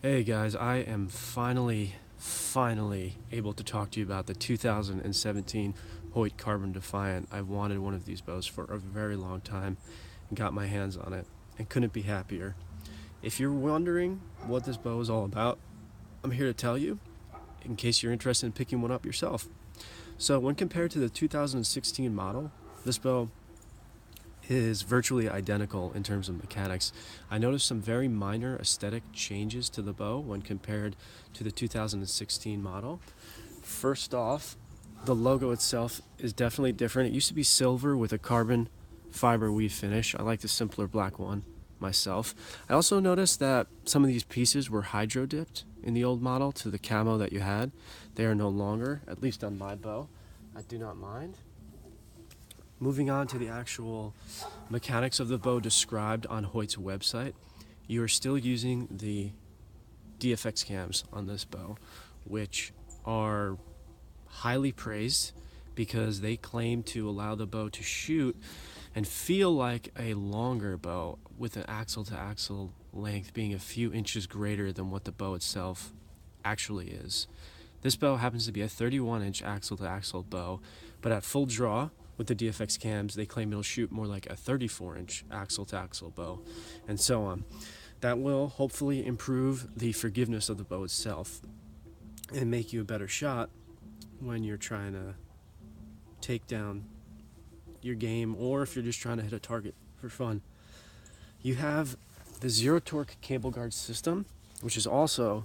Hey guys, I am finally able to talk to you about the 2017 HOYT Carbon Defiant. I've wanted one of these bows for a very long time and got my hands on it and couldn't be happier. If you're wondering what this bow is all about, I'm here to tell you in case you're interested in picking one up yourself. So when compared to the 2016 model, this bow is virtually identical in terms of mechanics. I noticed some very minor aesthetic changes to the bow when compared to the 2016 model. First off, the logo itself is definitely different. It used to be silver with a carbon fiber weave finish. I like the simpler black one myself. I also noticed that some of these pieces were hydro-dipped in the old model to the camo that you had. They are no longer, at least on my bow. I do not mind. Moving on to the actual mechanics of the bow described on HOYT's website, you are still using the DFX cams on this bow, which are highly praised because they claim to allow the bow to shoot and feel like a longer bow, with an axle to axle length being a few inches greater than what the bow itself actually is. This bow happens to be a 31-inch axle to axle bow, but at full draw with the DFX cams, they claim it'll shoot more like a 34-inch axle to axle bow, and so on. That will hopefully improve the forgiveness of the bow itself and make you a better shot when you're trying to take down your game, or if you're just trying to hit a target for fun. You have the zero torque cable guard system, which is also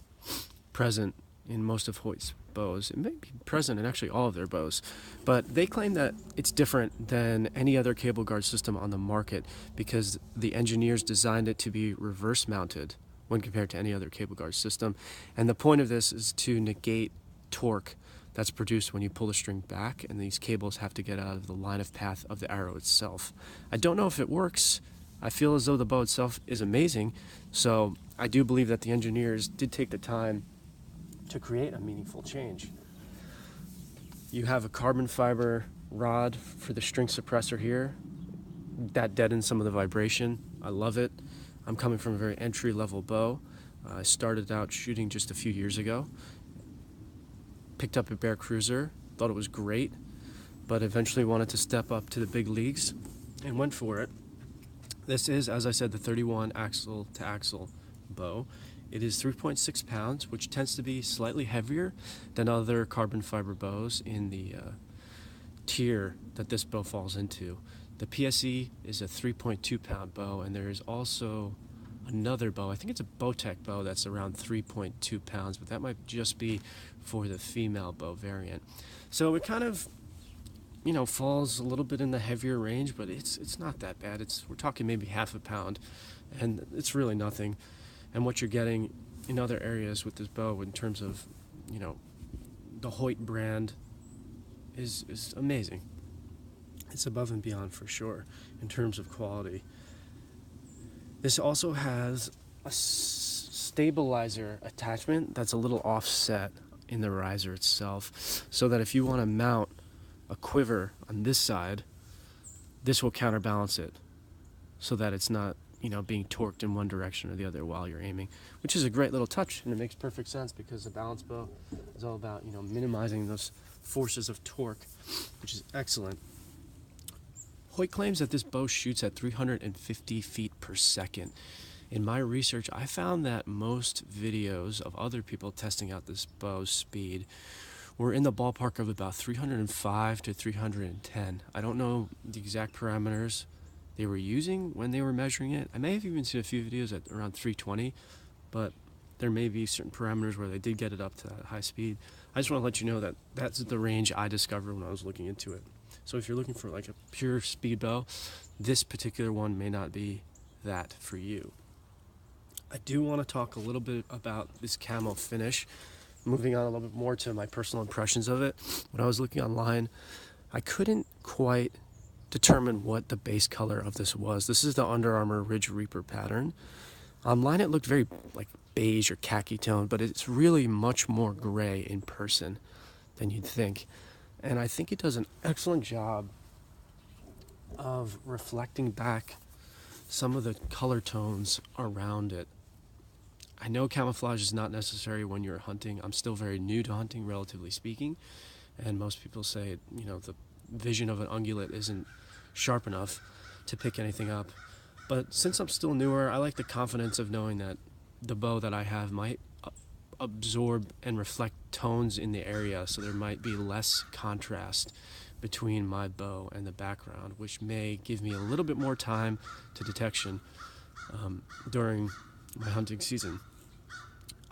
present in most of HOYT's bows. It may be present in actually all of their bows, but they claim that it's different than any other cable guard system on the market because the engineers designed it to be reverse mounted when compared to any other cable guard system. And the point of this is to negate torque that's produced when you pull the string back, and these cables have to get out of the line of path of the arrow itself. I don't know if it works. I feel as though the bow itself is amazing, so I do believe that the engineers did take the time to create a meaningful change. You have a carbon fiber rod for the string suppressor here. That deadens some of the vibration. I love it. I'm coming from a very entry-level bow. I started out shooting just a few years ago. Picked up a Bear Cruiser, thought it was great, but eventually wanted to step up to the big leagues and went for it. This is, as I said, the 31 axle to axle bow. It is 3.6 pounds, which tends to be slightly heavier than other carbon fiber bows in the tier that this bow falls into. The PSE is a 3.2 pound bow, and there is also another bow. I think it's a Bowtech bow that's around 3.2 pounds, but that might just be for the female bow variant. So it kind of, falls a little bit in the heavier range, but it's not that bad. We're talking maybe half a pound, and it's really nothing. And what you're getting in other areas with this bow in terms of, the HOYT brand is amazing. It's above and beyond for sure in terms of quality. This also has a stabilizer attachment that's a little offset in the riser itself, so that if you want to mount a quiver on this side, this will counterbalance it so that it's not being torqued in one direction or the other while you're aiming, which is a great little touch, and it makes perfect sense because the balance bow is all about minimizing those forces of torque, which is excellent. HOYT claims that this bow shoots at 350 feet per second. In my research, I found that most videos of other people testing out this bow's speed were in the ballpark of about 305 to 310. I don't know the exact parameters they were using when they were measuring it. I may have even seen a few videos at around 320, but there may be certain parameters where they did get it up to that high speed. I just want to let you know that that's the range I discovered when I was looking into it. So if you're looking for like a pure speed bow, this particular one may not be that for you. I do want to talk a little bit about this camo finish. Moving on a little bit more to my personal impressions of it. When I was looking online, I couldn't quite determine what the base color of this was. This is the Under Armour Ridge Reaper pattern. Online it looked very like beige or khaki tone, but it's really much more gray in person than you'd think. And I think it does an excellent job of reflecting back some of the color tones around it. I know camouflage is not necessary when you're hunting. I'm still very new to hunting, relatively speaking, and most people say, the vision of an ungulate isn't sharp enough to pick anything up. But since I'm still newer, I like the confidence of knowing that the bow that I have might absorb and reflect tones in the area, so there might be less contrast between my bow and the background, which may give me a little bit more time to detection during my hunting season.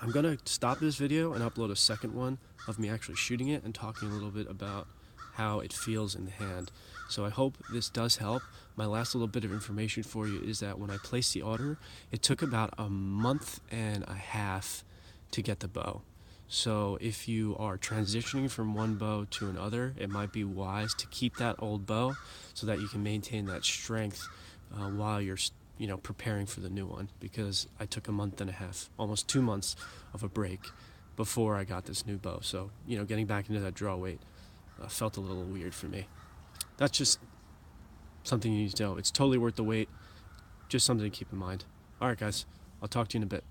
I'm going to stop this video and upload a second one of me actually shooting it and talking a little bit about how it feels in the hand. So I hope this does help. My last little bit of information for you is that when I placed the order, it took about a month and a half to get the bow. So if you are transitioning from one bow to another, it might be wise to keep that old bow so that you can maintain that strength while you're preparing for the new one, because I took a month and a half, almost 2 months of a break before I got this new bow. So, getting back into that draw weight felt a little weird for me. That's just something you need to know. It's totally worth the wait. Just something to keep in mind. All right, guys. I'll talk to you in a bit.